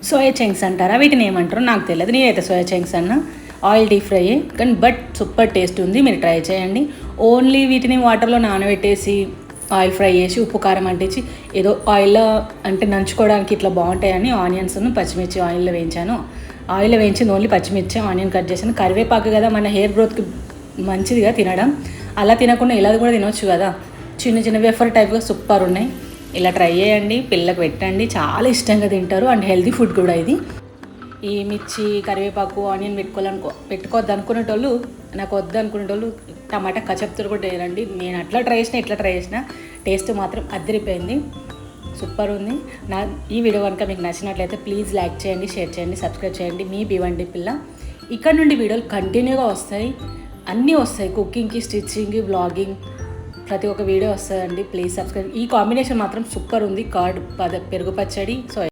Soya chunks అంటారా, వీటిని ఏమంటారో నాకు తెలియదు. నేనైతే సోయా చంక్స్ అన్న. ఆయిల్ డీప్ ఫ్రై కానీ బట్ సూపర్ టేస్ట్ ఉంది, మీరు ట్రై చేయండి. ఓన్లీ వీటిని వాటర్లో నానబెట్టేసి ఆయిల్ ఫ్రై చేసి ఉప్పు కారం అంటించి ఏదో ఆయిల్లో అంటే నంచుకోవడానికి ఇట్లా బాగుంటాయని ఆనియన్స్ను పచ్చిమిర్చి ఆయిల్లో వేయించాను. ఆయిల్లో వేయించింది ఓన్లీ పచ్చిమిర్చి, ఆనియన్ కట్ చేశాను. కరివేపాకు కదా మన హెయిర్ గ్రోత్కి మంచిదిగా తినడం, అలా తినకుండా ఇలా కూడా తినవచ్చు కదా. చిన్న చిన్న వేఫర్ టైప్గా సూపర్ ఉన్నాయి. ఇలా ట్రై చేయండి, పిల్లలకు పెట్టండి, చాలా ఇష్టంగా తింటారు. అండ్ హెల్తీ ఫుడ్ కూడా ఇది. ఈ మిర్చి కరివేపాకు ఆనియన్ పెట్టుకోవద్దు అనుకునేటోళ్ళు, నాకు వద్దు అనుకునేటోళ్ళు టమాటా కచప్తులు కూడా వేయరండి. నేను అట్లా ట్రై చేసిన ఇట్లా ట్రై చేసిన టేస్ట్ మాత్రం అదిరిపోయింది, సూపర్ ఉంది. ఈ వీడియో కనుక మీకు నచ్చినట్లయితే ప్లీజ్ లైక్ చేయండి, షేర్ చేయండి, సబ్స్క్రైబ్ చేయండి. మీ భివండి పిల్ల. ఇక్కడ నుండి వీడియోలు కంటిన్యూగా వస్తాయి, అన్నీ వస్తాయి. కుకింగ్కి, స్టిచ్చింగ్కి, బ్లాగింగ్, ప్రతి ఒక్క వీడియో వస్తుందండి. Please subscribe. ఈ కాంబినేషన్ మాత్రం సూపర్ ఉంది, కర్డ్ పెరుగు పచ్చడి. సో